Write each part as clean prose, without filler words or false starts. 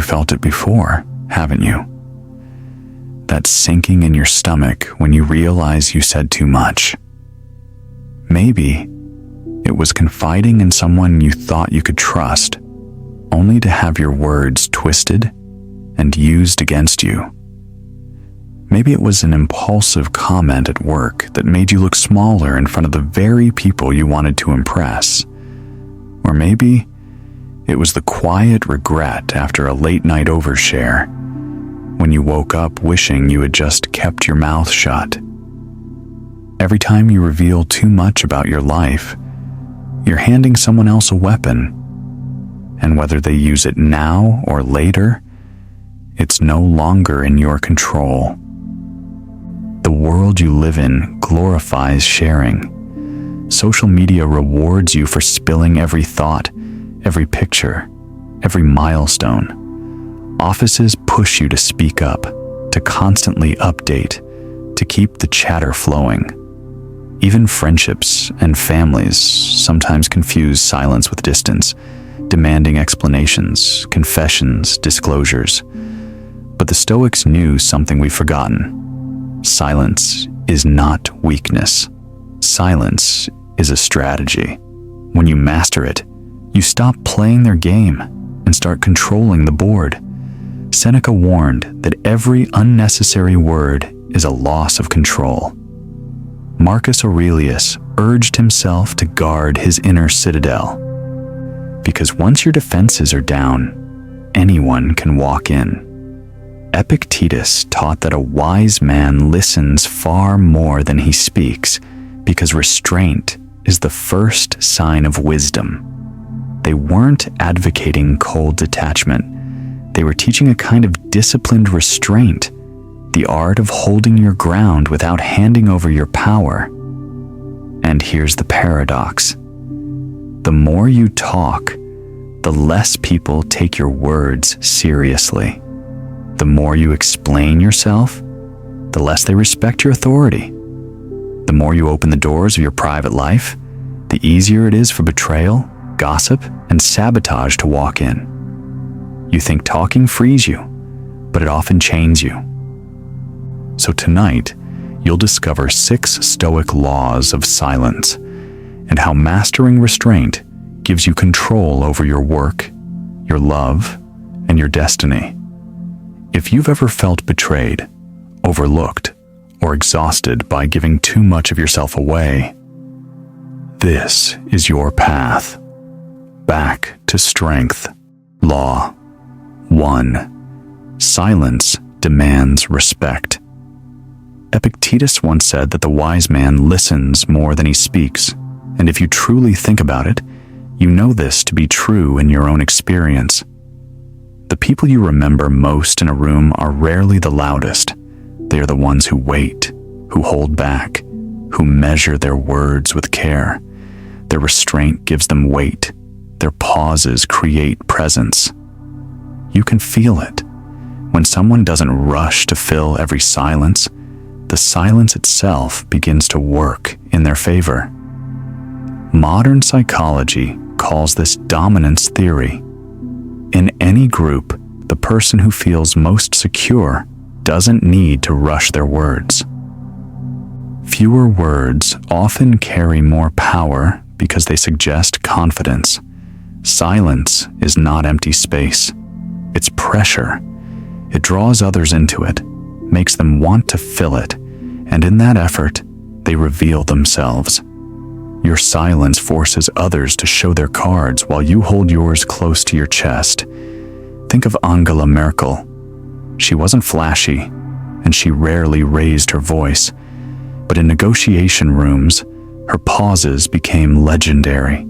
felt it before, haven't you? That sinking in your stomach when you realize you said too much. Maybe it was confiding in someone you thought you could trust, only to have your words twisted and used against you. Maybe it was an impulsive comment at work that made you look smaller in front of the very people you wanted to impress. Or maybe it was the quiet regret after a late-night overshare, when you woke up wishing you had just kept your mouth shut. Every time you reveal too much about your life, you're handing someone else a weapon, and whether they use it now or later, it's no longer in your control. The world you live in glorifies sharing. Social media rewards you for spilling every thought, every picture, every milestone. Offices push you to speak up, to constantly update, to keep the chatter flowing. Even friendships and families sometimes confuse silence with distance, demanding explanations, confessions, disclosures. But the Stoics knew something we've forgotten. Silence is not weakness. Silence is a strategy. When you master it, you stop playing their game and start controlling the board. Seneca warned that every unnecessary word is a loss of control. Marcus Aurelius urged himself to guard his inner citadel, because once your defenses are down, anyone can walk in. Epictetus taught that a wise man listens far more than he speaks, because restraint is the first sign of wisdom. They weren't advocating cold detachment. They were teaching a kind of disciplined restraint, the art of holding your ground without handing over your power. And here's the paradox. The more you talk, the less people take your words seriously. The more you explain yourself, the less they respect your authority. The more you open the doors of your private life, the easier it is for betrayal, gossip, and sabotage to walk in. You think talking frees you, but it often chains you. So tonight, you'll discover 6 Stoic laws of silence and how mastering restraint gives you control over your work, your love, and your destiny. If you've ever felt betrayed, overlooked, or exhausted by giving too much of yourself away, this is your path. Back to strength. Law 1. Silence demands respect. Epictetus once said that the wise man listens more than he speaks, and if you truly think about it, you know this to be true in your own experience. The people you remember most in a room are rarely the loudest. They are the ones who wait, who hold back, who measure their words with care. Their restraint gives them weight. Their pauses create presence. You can feel it. When someone doesn't rush to fill every silence, the silence itself begins to work in their favor. Modern psychology calls this dominance theory. In any group, the person who feels most secure doesn't need to rush their words. Fewer words often carry more power because they suggest confidence. Silence is not empty space. It's pressure. It draws others into it, makes them want to fill it, and in that effort, they reveal themselves. Your silence forces others to show their cards while you hold yours close to your chest. Think of Angela Merkel. She wasn't flashy, and she rarely raised her voice, but in negotiation rooms, her pauses became legendary.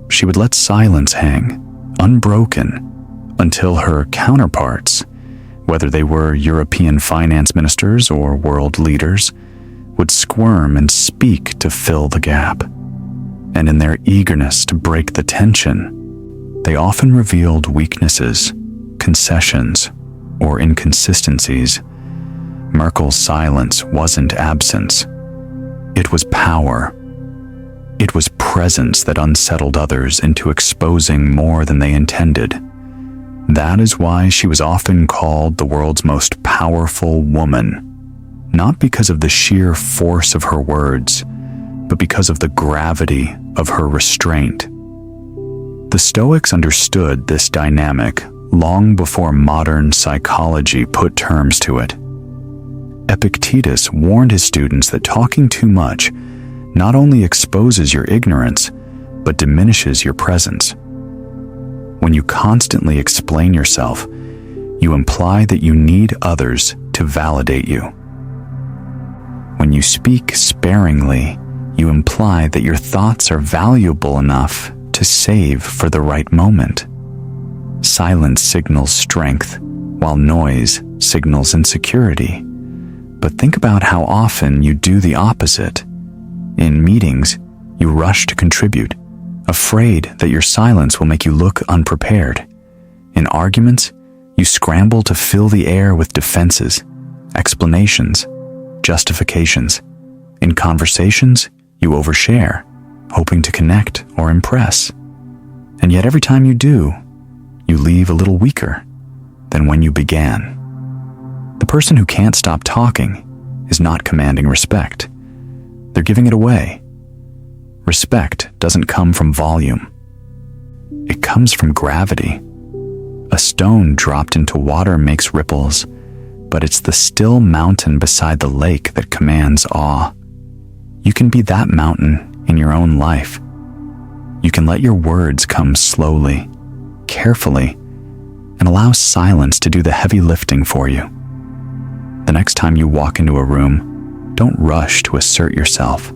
She would let silence hang, unbroken, until her counterparts, whether they were European finance ministers or world leaders, would squirm and speak to fill the gap. And in their eagerness to break the tension, they often revealed weaknesses, concessions, or inconsistencies. Merkel's silence wasn't absence. It was power. It was presence that unsettled others into exposing more than they intended. That is why she was often called the world's most powerful woman, not because of the sheer force of her words, but because of the gravity of her restraint. The Stoics understood this dynamic long before modern psychology put terms to it. Epictetus warned his students that talking too much not only exposes your ignorance, but diminishes your presence. When you constantly explain yourself, you imply that you need others to validate you. When you speak sparingly, you imply that your thoughts are valuable enough to save for the right moment. Silence signals strength, while noise signals insecurity. But think about how often you do the opposite. In meetings, you rush to contribute, afraid that your silence will make you look unprepared. In arguments, you scramble to fill the air with defenses, explanations, justifications. In conversations, you overshare, hoping to connect or impress. And yet every time you do, you leave a little weaker than when you began. The person who can't stop talking is not commanding respect. They're giving it away. Respect doesn't come from volume. It comes from gravity. A stone dropped into water makes ripples, but it's the still mountain beside the lake that commands awe. You can be that mountain in your own life. You can let your words come slowly, carefully, and allow silence to do the heavy lifting for you. The next time you walk into a room, don't rush to assert yourself.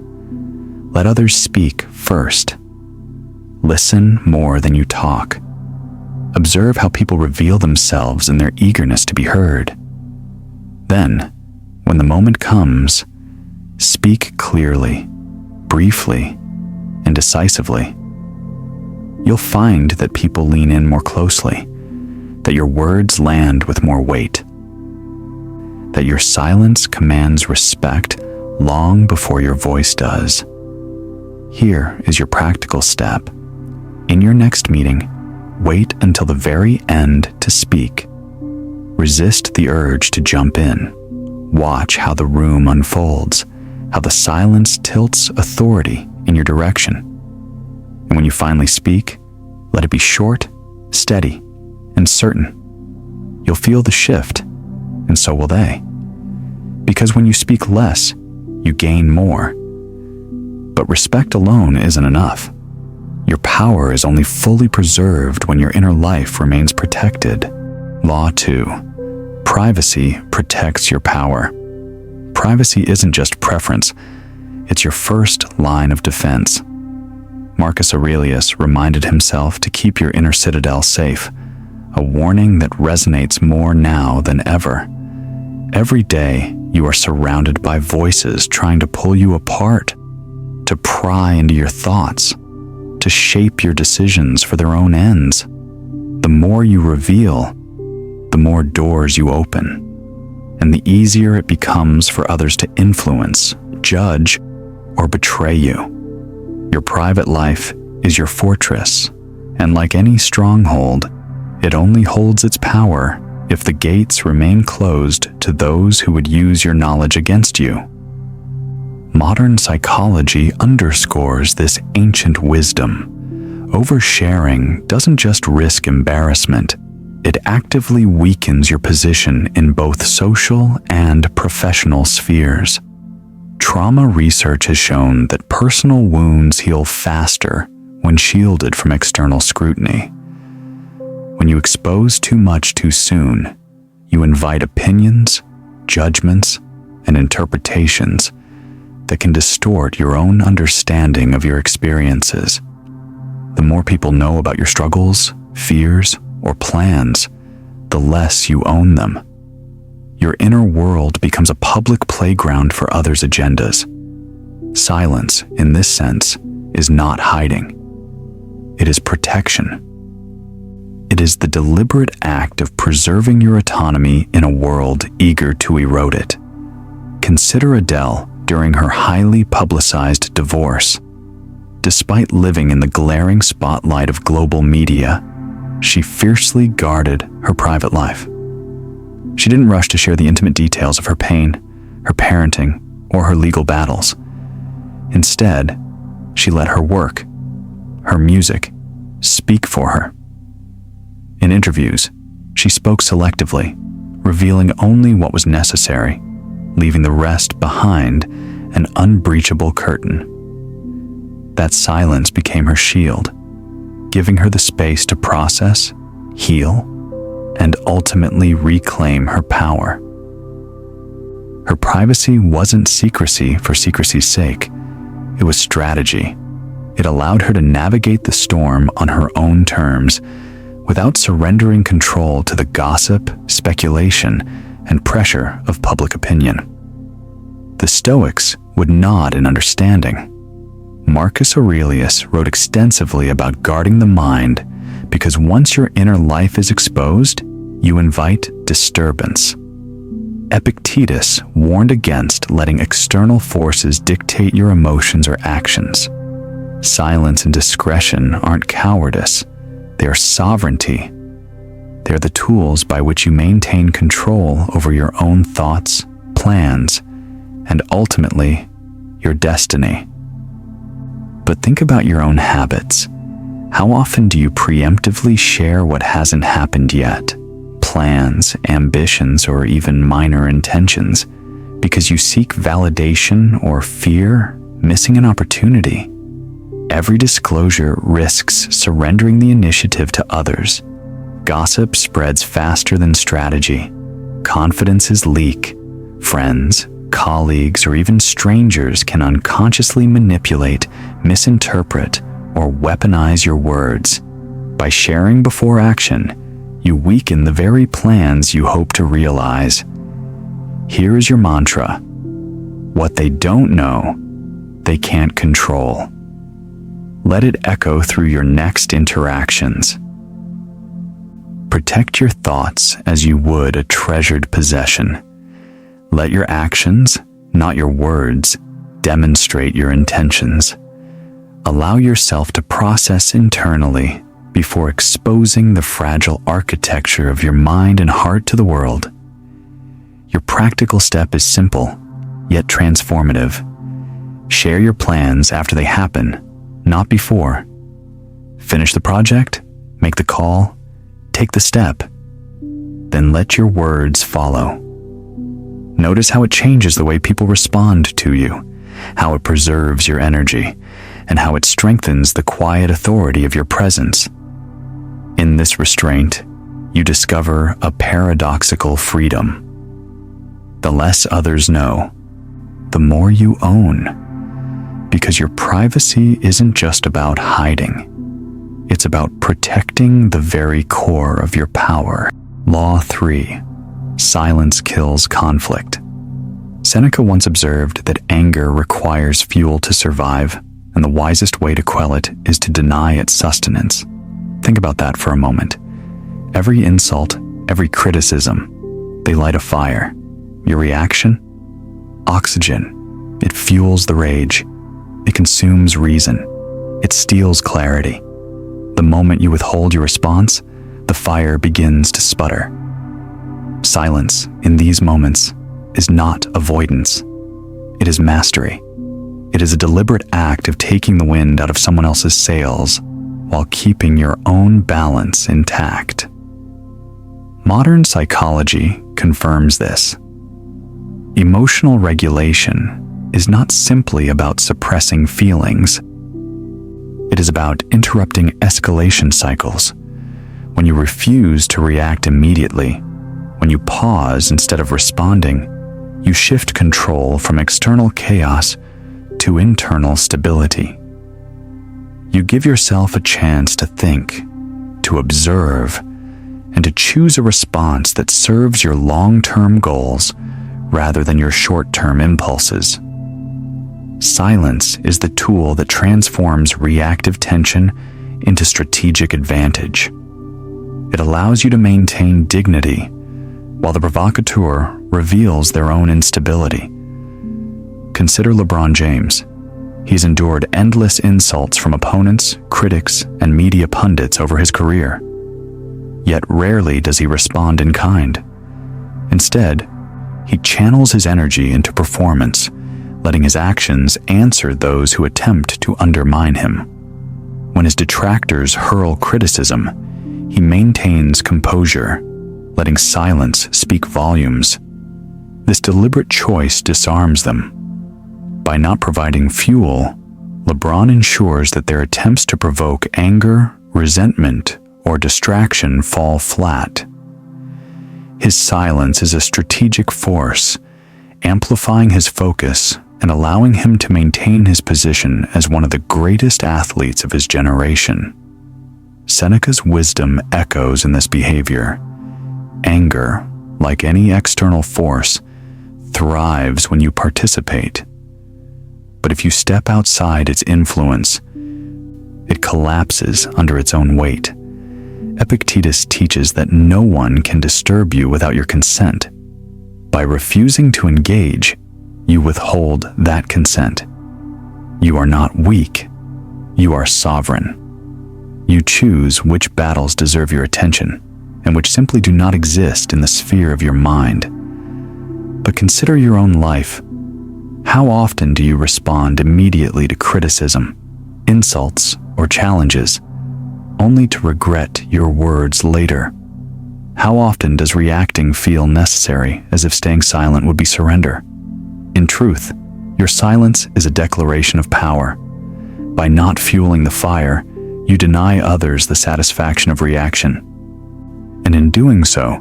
Let others speak first. Listen more than you talk. Observe how people reveal themselves in their eagerness to be heard. Then, when the moment comes, speak clearly, briefly, and decisively. You'll find that people lean in more closely, that your words land with more weight, that your silence commands respect long before your voice does. Here is your practical step. In your next meeting, wait until the very end to speak. Resist the urge to jump in. Watch how the room unfolds, how the silence tilts authority in your direction. And when you finally speak, let it be short, steady, and certain. You'll feel the shift, and so will they. Because when you speak less, you gain more. But respect alone isn't enough. Your power is only fully preserved when your inner life remains protected. Law 2. Privacy protects your power. Privacy isn't just preference, it's your first line of defense. Marcus Aurelius reminded himself to keep your inner citadel safe, a warning that resonates more now than ever. Every day, you are surrounded by voices trying to pull you apart, to pry into your thoughts, to shape your decisions for their own ends. The more you reveal, the more doors you open, and the easier it becomes for others to influence, judge, or betray you. Your private life is your fortress, and like any stronghold, it only holds its power if the gates remain closed to those who would use your knowledge against you. Modern psychology underscores this ancient wisdom. Oversharing doesn't just risk embarrassment, it actively weakens your position in both social and professional spheres. Trauma research has shown that personal wounds heal faster when shielded from external scrutiny. When you expose too much too soon, you invite opinions, judgments, and interpretations that can distort your own understanding of your experiences. The more people know about your struggles, fears, or plans, the less you own them. Your inner world becomes a public playground for others' agendas. Silence, in this sense, is not hiding. It is protection. It is the deliberate act of preserving your autonomy in a world eager to erode it. Consider Adele during her highly publicized divorce. Despite living in the glaring spotlight of global media, she fiercely guarded her private life. She didn't rush to share the intimate details of her pain, her parenting, or her legal battles. Instead, she let her work, her music, speak for her. In interviews, she spoke selectively, revealing only what was necessary, leaving the rest behind an unbreachable curtain. That silence became her shield, giving her the space to process, heal, and ultimately reclaim her power. Her privacy wasn't secrecy for secrecy's sake. It was strategy. It allowed her to navigate the storm on her own terms, without surrendering control to the gossip, speculation, and pressure of public opinion. The Stoics would nod in understanding. Marcus Aurelius wrote extensively about guarding the mind because once your inner life is exposed, you invite disturbance. Epictetus warned against letting external forces dictate your emotions or actions. Silence and discretion aren't cowardice. They are sovereignty. They are the tools by which you maintain control over your own thoughts, plans, and ultimately, your destiny. But think about your own habits. How often do you preemptively share what hasn't happened yet? Plans, ambitions, or even minor intentions, because you seek validation or fear missing an opportunity. Every disclosure risks surrendering the initiative to others. Gossip spreads faster than strategy. Confidences leak. Friends, colleagues, or even strangers can unconsciously manipulate, misinterpret, or weaponize your words. By sharing before action, you weaken the very plans you hope to realize. Here is your mantra. What they don't know, they can't control. Let it echo through your next interactions. Protect your thoughts as you would a treasured possession. Let your actions, not your words, demonstrate your intentions. Allow yourself to process internally before exposing the fragile architecture of your mind and heart to the world. Your practical step is simple, yet transformative. Share your plans after they happen, not before. Finish the project, make the call, take the step, then let your words follow. Notice how it changes the way people respond to you, how it preserves your energy, and how it strengthens the quiet authority of your presence. In this restraint, you discover a paradoxical freedom. The less others know, the more you own, because your privacy isn't just about hiding. It's about protecting the very core of your power. Law 3. Silence kills conflict. Seneca once observed that anger requires fuel to survive, and the wisest way to quell it is to deny its sustenance. Think about that for a moment. Every insult, every criticism, they light a fire. Your reaction? Oxygen. It fuels the rage. It consumes reason. It steals clarity. The moment you withhold your response, the fire begins to sputter. Silence, in these moments, is not avoidance. It is mastery. It is a deliberate act of taking the wind out of someone else's sails while keeping your own balance intact. Modern psychology confirms this. Emotional regulation is not simply about suppressing feelings. It is about interrupting escalation cycles. When you refuse to react immediately, when you pause instead of responding, you shift control from external chaos to internal stability. You give yourself a chance to think, to observe, and to choose a response that serves your long-term goals rather than your short-term impulses. Silence is the tool that transforms reactive tension into strategic advantage. It allows you to maintain dignity, while the provocateur reveals their own instability. Consider LeBron James. He's endured endless insults from opponents, critics, and media pundits over his career. yet rarely does he respond in kind. Instead, he channels his energy into performance, letting his actions answer those who attempt to undermine him. When his detractors hurl criticism, he maintains composure, letting silence speak volumes. This deliberate choice disarms them. By not providing fuel, LeBron ensures that their attempts to provoke anger, resentment, or distraction fall flat. His silence is a strategic force, amplifying his focus and allowing him to maintain his position as one of the greatest athletes of his generation. Seneca's wisdom echoes in this behavior. Anger, like any external force, thrives when you participate. But if you step outside its influence, it collapses under its own weight. Epictetus teaches that no one can disturb you without your consent. By refusing to engage, you withhold that consent. You are not weak. You are sovereign. You choose which battles deserve your attention and which simply do not exist in the sphere of your mind. But consider your own life. How often do you respond immediately to criticism, insults, or challenges, only to regret your words later? How often does reacting feel necessary, as if staying silent would be surrender? In truth, your silence is a declaration of power. By not fueling the fire, you deny others the satisfaction of reaction. And in doing so,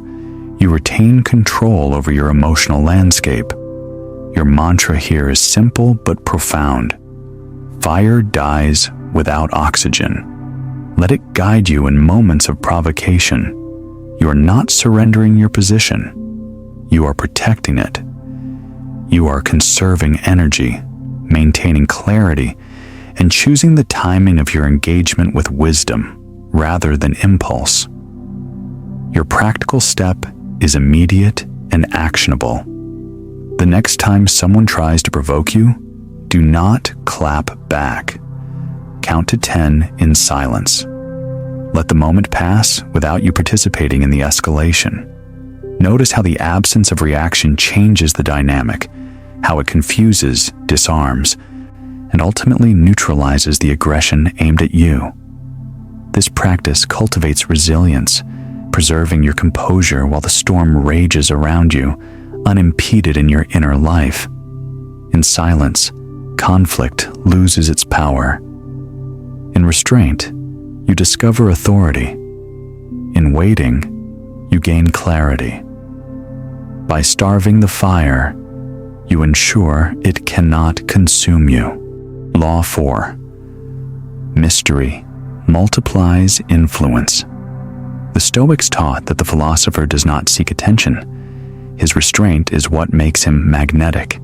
you retain control over your emotional landscape. Your mantra here is simple but profound. Fire dies without oxygen. Let it guide you in moments of provocation. You are not surrendering your position. You are protecting it. You are conserving energy, maintaining clarity, and choosing the timing of your engagement with wisdom rather than impulse. Your practical step is immediate and actionable. The next time someone tries to provoke you, do not clap back. Count to 10 in silence. Let the moment pass without you participating in the escalation. Notice how the absence of reaction changes the dynamic, how it confuses, disarms, and ultimately neutralizes the aggression aimed at you. This practice cultivates resilience, preserving your composure while the storm rages around you, unimpeded in your inner life. In silence, conflict loses its power. In restraint, you discover authority. In waiting, you gain clarity. By starving the fire, you ensure it cannot consume you. Law 4. Mystery multiplies influence. The Stoics taught that the philosopher does not seek attention. His restraint is what makes him magnetic.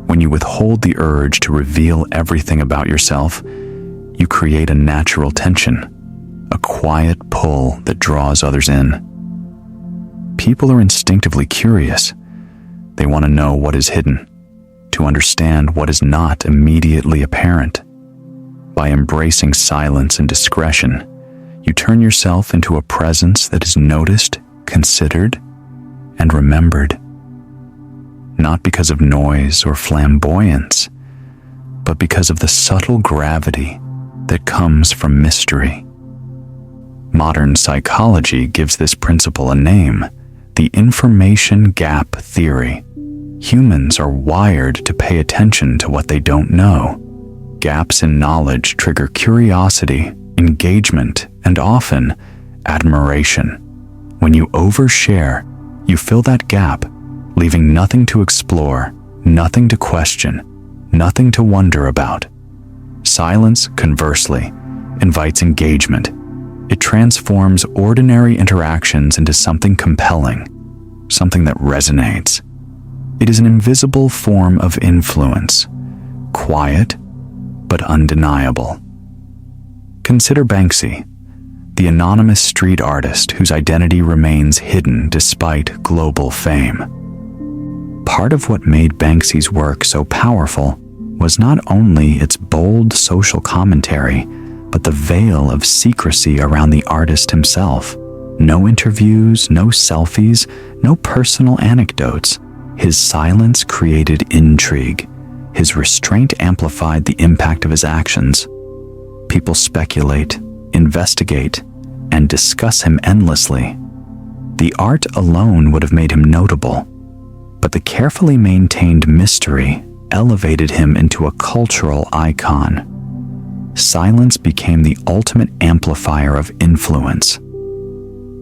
When you withhold the urge to reveal everything about yourself, you create a natural tension, a quiet pull that draws others in. People are instinctively curious. They want to know what is hidden, to understand what is not immediately apparent. By embracing silence and discretion, you turn yourself into a presence that is noticed, considered, and remembered. Not because of noise or flamboyance, but because of the subtle gravity that comes from mystery. Modern psychology gives this principle a name: the information gap theory. Humans are wired to pay attention to what they don't know. Gaps in knowledge trigger curiosity, engagement, and often admiration. When you overshare, you fill that gap, leaving nothing to explore, nothing to question, nothing to wonder about. Silence, conversely, invites engagement. It transforms ordinary interactions into something compelling, something that resonates. It is an invisible form of influence, quiet but undeniable. Consider Banksy, the anonymous street artist whose identity remains hidden despite global fame. Part of what made Banksy's work so powerful was not only its bold social commentary, but the veil of secrecy around the artist himself. No interviews, no selfies, no personal anecdotes. His silence created intrigue. His restraint amplified the impact of his actions. People speculate, investigate, and discuss him endlessly. The art alone would have made him notable, but the carefully maintained mystery elevated him into a cultural icon. Silence became the ultimate amplifier of influence.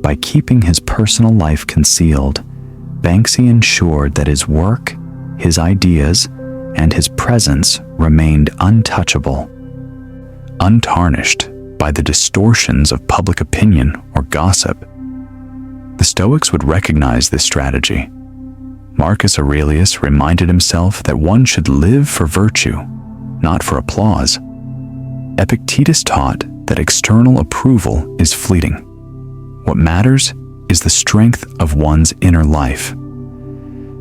By keeping his personal life concealed, Banksy ensured that his work, his ideas, and his presence remained untouchable, untarnished by the distortions of public opinion or gossip. The Stoics would recognize this strategy. Marcus Aurelius reminded himself that one should live for virtue, not for applause. Epictetus taught that external approval is fleeting. What matters is the strength of one's inner life.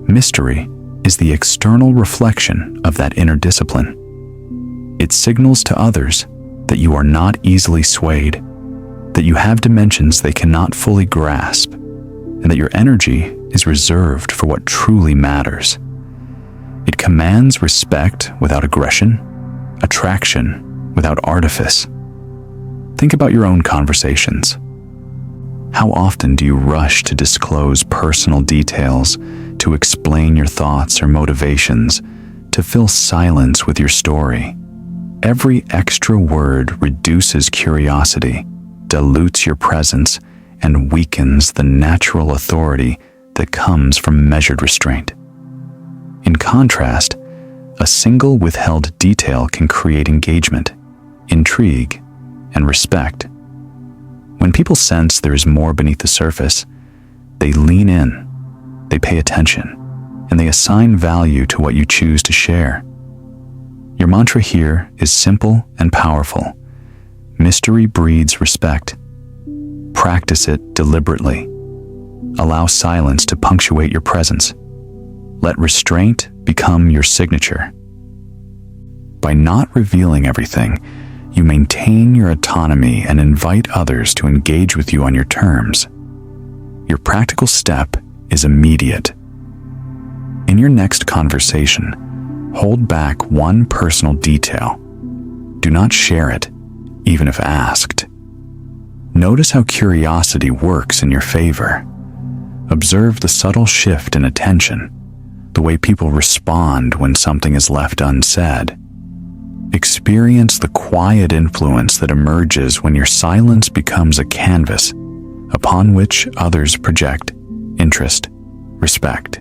Mystery is the external reflection of that inner discipline. It signals to others that you are not easily swayed, that you have dimensions they cannot fully grasp, and that your energy is reserved for what truly matters. It commands respect without aggression, attraction without artifice. Think about your own conversations. How often do you rush to disclose personal details, to explain your thoughts or motivations, to fill silence with your story? Every extra word reduces curiosity, dilutes your presence, and weakens the natural authority that comes from measured restraint. In contrast, a single withheld detail can create engagement, intrigue, and respect. When people sense there is more beneath the surface, they lean in, they pay attention, and they assign value to what you choose to share. Your mantra here is simple and powerful. Mystery breeds respect. Practice it deliberately. Allow silence to punctuate your presence. Let restraint become your signature. By not revealing everything, you maintain your autonomy and invite others to engage with you on your terms. Your practical step is immediate. In your next conversation, hold back one personal detail. Do not share it, even if asked. Notice how curiosity works in your favor. Observe the subtle shift in attention, the way people respond when something is left unsaid. Experience the quiet influence that emerges when your silence becomes a canvas upon which others project interest, respect,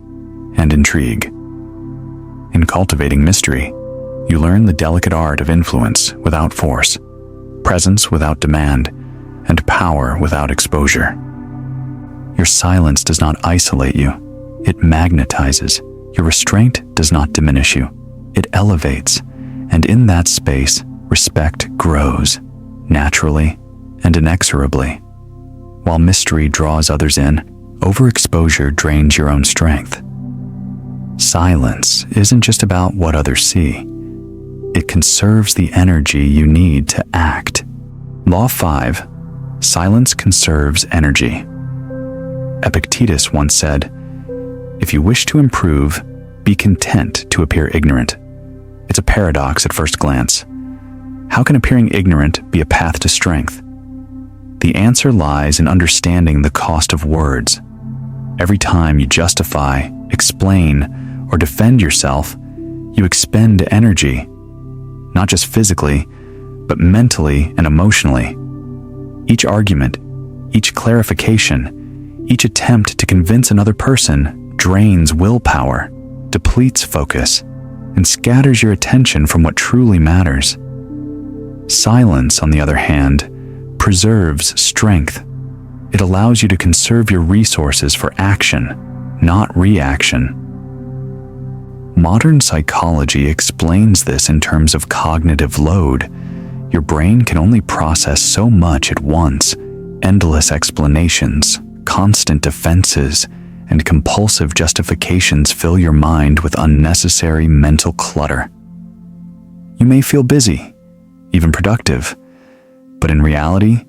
and intrigue. In cultivating mystery, you learn the delicate art of influence without force, presence without demand, and power without exposure. Your silence does not isolate you, it magnetizes. Your restraint does not diminish you, it elevates. And in that space, respect grows, naturally and inexorably. While mystery draws others in, overexposure drains your own strength. Silence isn't just about what others see. It conserves the energy you need to act. Law 5, silence conserves energy. Epictetus once said, "If you wish to improve, be content to appear ignorant." It's a paradox at first glance. How can appearing ignorant be a path to strength? The answer lies in understanding the cost of words. Every time you justify, explain, or defend yourself, you expend energy, not just physically, but mentally and emotionally. Each argument, each clarification, each attempt to convince another person drains willpower, depletes focus, and scatters your attention from what truly matters. Silence, on the other hand, preserves strength. It allows you to conserve your resources for action, not reaction. Modern psychology explains this in terms of cognitive load. Your brain can only process so much at once. Endless explanations, constant defenses, and compulsive justifications fill your mind with unnecessary mental clutter. You may feel busy, even productive, but in reality,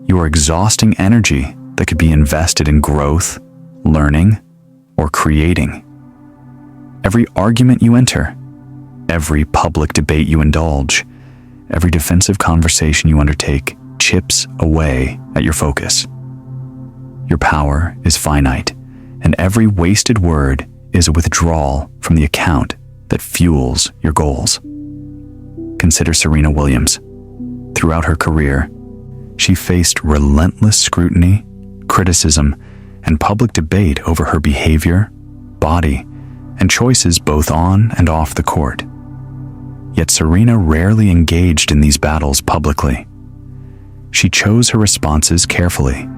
you are exhausting energy that could be invested in growth, learning, or creating. Every argument you enter, every public debate you indulge, every defensive conversation you undertake chips away at your focus. Your power is finite, and every wasted word is a withdrawal from the account that fuels your goals. Consider Serena Williams. Throughout her career, she faced relentless scrutiny, criticism, and public debate over her behavior, body, and choices both on and off the court. Yet Serena rarely engaged in these battles publicly. She chose her responses carefully,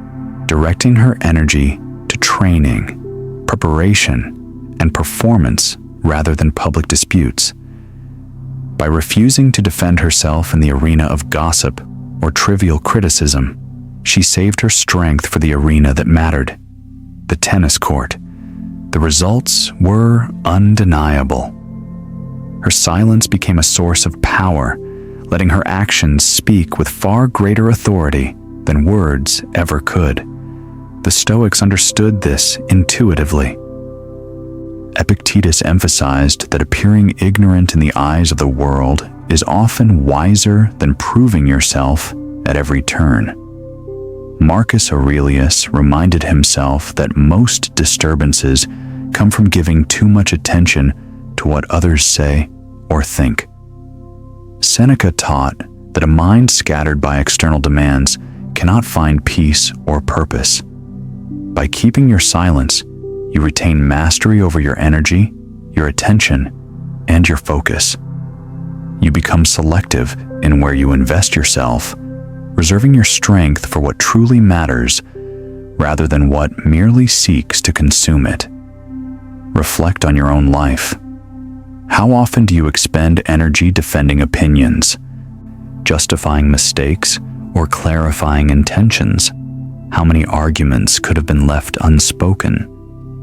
directing her energy to training, preparation, and performance rather than public disputes. By refusing to defend herself in the arena of gossip or trivial criticism, she saved her strength for the arena that mattered, the tennis court. The results were undeniable. Her silence became a source of power, letting her actions speak with far greater authority than words ever could. The Stoics understood this intuitively. Epictetus emphasized that appearing ignorant in the eyes of the world is often wiser than proving yourself at every turn. Marcus Aurelius reminded himself that most disturbances come from giving too much attention to what others say or think. Seneca taught that a mind scattered by external demands cannot find peace or purpose. By keeping your silence, you retain mastery over your energy, your attention, and your focus. You become selective in where you invest yourself, reserving your strength for what truly matters rather than what merely seeks to consume it. Reflect on your own life. How often do you expend energy defending opinions, justifying mistakes, or clarifying intentions? How many arguments could have been left unspoken?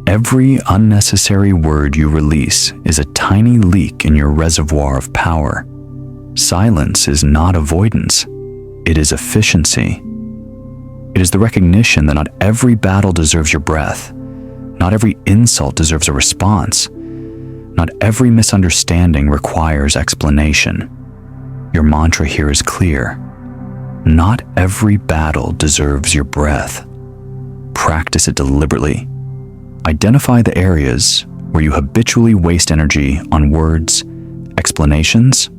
Every unnecessary word you release is a tiny leak in your reservoir of power. Silence is not avoidance. It is efficiency. It is the recognition that not every battle deserves your breath. Not every insult deserves a response. Not every misunderstanding requires explanation. Your mantra here is clear. Not every battle deserves your breath. Practice it deliberately. Identify the areas where you habitually waste energy on words, explanations,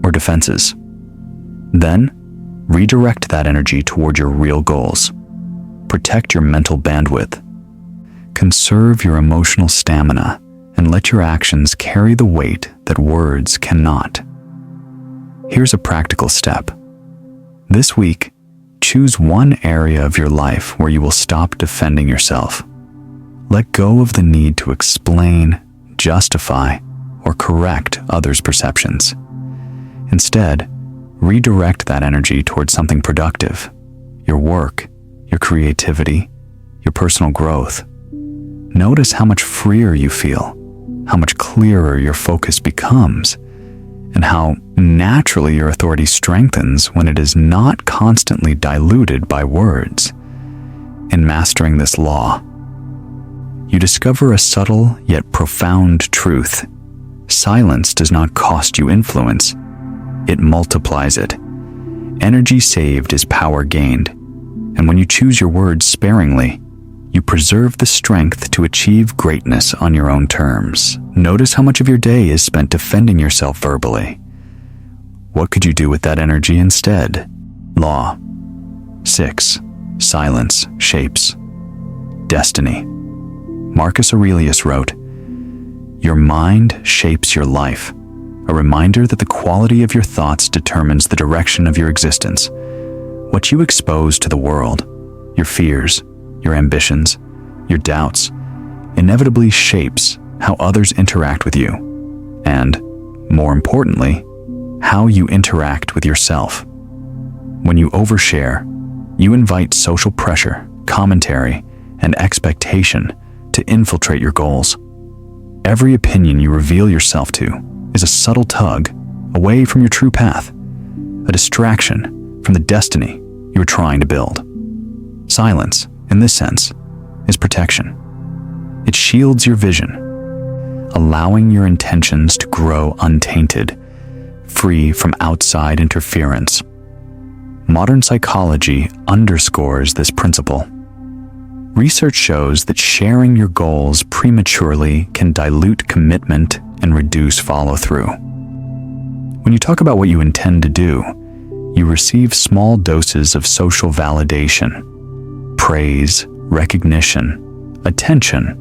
or defenses. Then, redirect that energy toward your real goals. Protect your mental bandwidth. Conserve your emotional stamina and let your actions carry the weight that words cannot. Here's a practical step. This week, choose one area of your life where you will stop defending yourself. Let go of the need to explain, justify, or correct others' perceptions. Instead, redirect that energy towards something productive, your work, your creativity, your personal growth. Notice how much freer you feel, how much clearer your focus becomes, and how naturally your authority strengthens when it is not constantly diluted by words. In mastering this law, you discover a subtle yet profound truth. Silence does not cost you influence. It multiplies it. Energy saved is power gained. And when you choose your words sparingly, you preserve the strength to achieve greatness on your own terms. Notice how much of your day is spent defending yourself verbally. What could you do with that energy instead? Law 6. Silence shapes destiny. Marcus Aurelius wrote, "Your mind shapes your life, a reminder that the quality of your thoughts determines the direction of your existence. What you expose to the world, your fears, your ambitions, your doubts, inevitably shapes how others interact with you, and, more importantly, how you interact with yourself. When you overshare, you invite social pressure, commentary, and expectation to infiltrate your goals. Every opinion you reveal yourself to is a subtle tug away from your true path, a distraction from the destiny you are trying to build. Silence in this sense, is protection. It shields your vision, allowing your intentions to grow untainted, free from outside interference. Modern psychology underscores this principle. Research shows that sharing your goals prematurely can dilute commitment and reduce follow-through. When you talk about what you intend to do, you receive small doses of social validation, praise, recognition, attention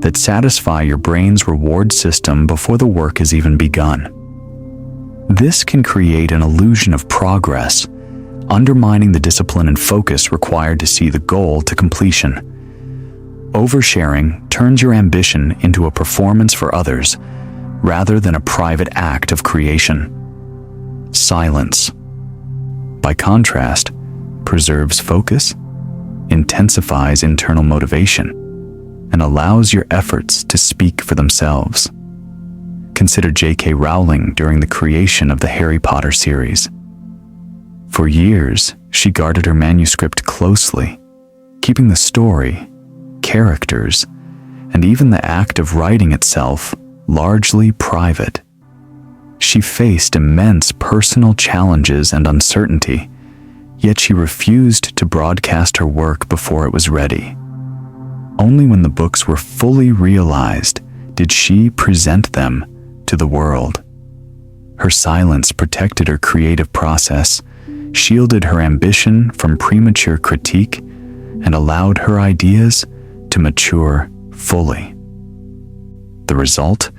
that satisfy your brain's reward system before the work has even begun. This can create an illusion of progress, undermining the discipline and focus required to see the goal to completion. Oversharing turns your ambition into a performance for others rather than a private act of creation. Silence, by contrast, preserves focus, intensifies internal motivation, and allows your efforts to speak for themselves. Consider J.K. Rowling during the creation of the Harry Potter series. For years, she guarded her manuscript closely, keeping the story, characters, and even the act of writing itself largely private. She faced immense personal challenges and uncertainty, yet she refused to broadcast her work before it was ready. Only when the books were fully realized did she present them to the world. Her silence protected her creative process, shielded her ambition from premature critique, and allowed her ideas to mature fully. The result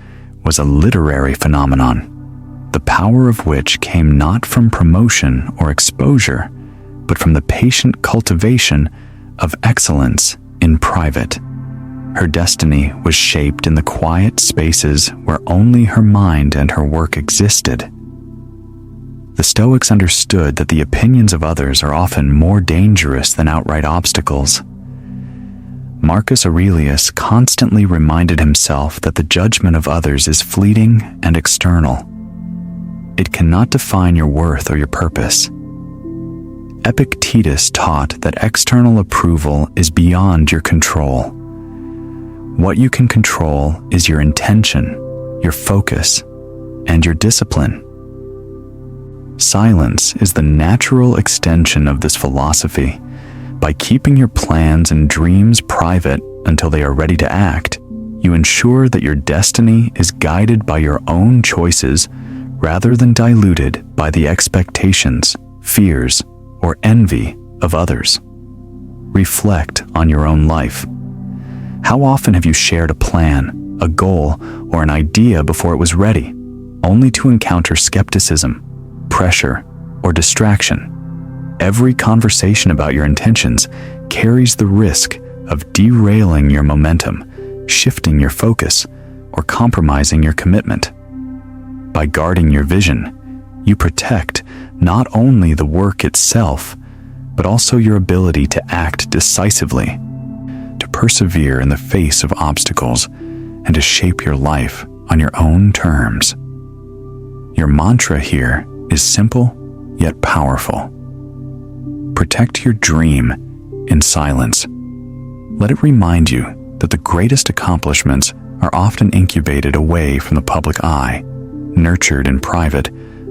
was a literary phenomenon, the power of which came not from promotion or exposure, but from the patient cultivation of excellence in private. Her destiny was shaped in the quiet spaces where only her mind and her work existed. The Stoics understood that the opinions of others are often more dangerous than outright obstacles. Marcus Aurelius constantly reminded himself that the judgment of others is fleeting and external. It cannot define your worth or your purpose. Epictetus taught that external approval is beyond your control. What you can control is your intention, your focus, and your discipline. Silence is the natural extension of this philosophy. By keeping your plans and dreams private until they are ready to act, you ensure that your destiny is guided by your own choices rather than diluted by the expectations, fears, or envy of others. Reflect on your own life. How often have you shared a plan, a goal, or an idea before it was ready, only to encounter skepticism, pressure, or distraction? Every conversation about your intentions carries the risk of derailing your momentum, shifting your focus, or compromising your commitment. By guarding your vision, you protect not only the work itself, but also your ability to act decisively, to persevere in the face of obstacles, and to shape your life on your own terms. Your mantra here is simple yet powerful. Protect your dream in silence. Let it remind you that the greatest accomplishments are often incubated away from the public eye, nurtured in private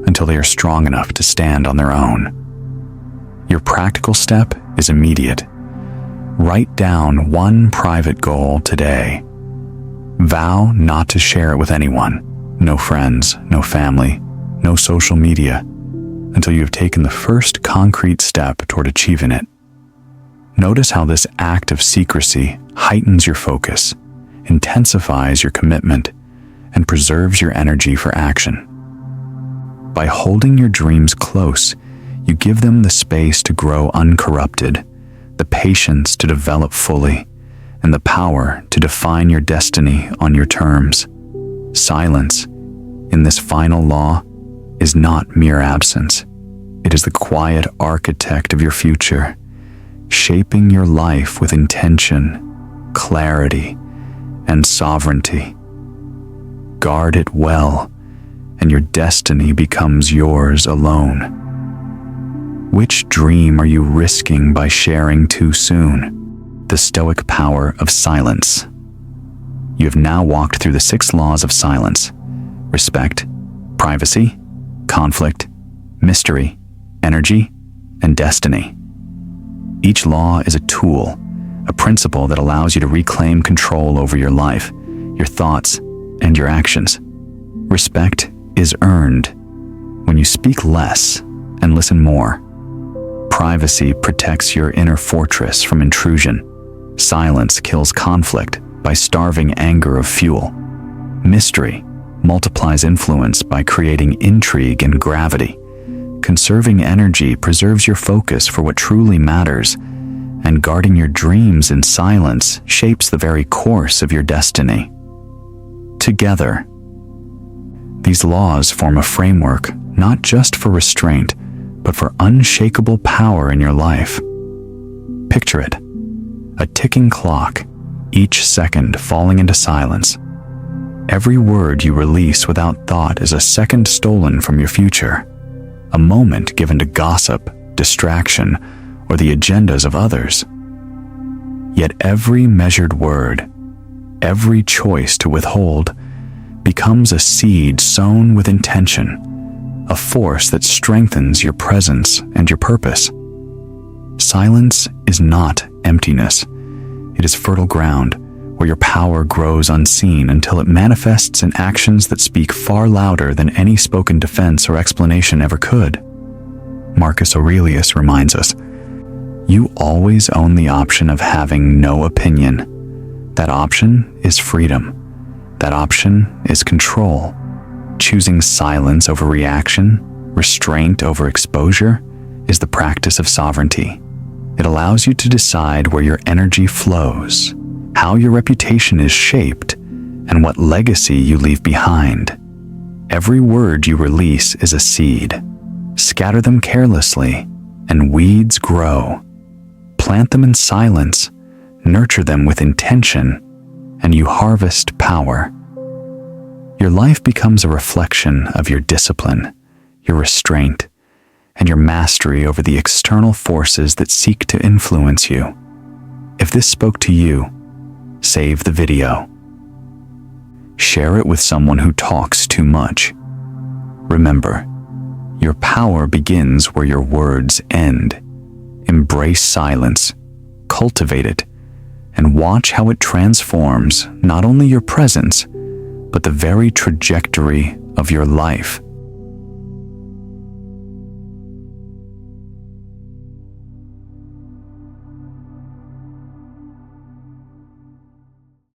until they are strong enough to stand on their own. Your practical step is immediate. Write down one private goal today. Vow not to share it with anyone, no friends, no family, no social media, until you have taken the first concrete step toward achieving it. Notice how this act of secrecy heightens your focus, intensifies your commitment, and preserves your energy for action. By holding your dreams close, you give them the space to grow uncorrupted, the patience to develop fully, and the power to define your destiny on your terms. Silence, in this final law, is not mere absence. It is the quiet architect of your future, shaping your life with intention, clarity, and sovereignty. Guard it well, and your destiny becomes yours alone. Which dream are you risking by sharing too soon? the Stoic power of silence. You have now walked through the 6 laws of silence: respect, privacy, conflict, mystery, energy, and destiny. Each law is a tool, a principle that allows you to reclaim control over your life, your thoughts, and your actions. Respect is earned when you speak less and listen more. Privacy protects your inner fortress from intrusion. Silence kills conflict by starving anger of fuel. Mystery multiplies influence by creating intrigue and gravity. Conserving energy preserves your focus for what truly matters, and guarding your dreams in silence shapes the very course of your destiny. Together, these laws form a framework not just for restraint, but for unshakable power in your life. Picture it: a ticking clock, each second falling into silence. Every word you release without thought is a second stolen from your future, a moment given to gossip, distraction, or the agendas of others. Yet every measured word, every choice to withhold, becomes a seed sown with intention, a force that strengthens your presence and your purpose. Silence is not emptiness. It is fertile ground where your power grows unseen until it manifests in actions that speak far louder than any spoken defense or explanation ever could. Marcus Aurelius reminds us, "You always own the option of having no opinion. That option is freedom. That option is control." Choosing silence over reaction, restraint over exposure, is the practice of sovereignty. It allows you to decide where your energy flows, how your reputation is shaped, and what legacy you leave behind. Every word you release is a seed. Scatter them carelessly, and weeds grow. Plant them in silence, nurture them with intention, and you harvest power. Your life becomes a reflection of your discipline, your restraint, and your mastery over the external forces that seek to influence you. If this spoke to you, save the video. Share it with someone who talks too much. Remember, your power begins where your words end. Embrace silence, cultivate it, and watch how it transforms not only your presence, but the very trajectory of your life.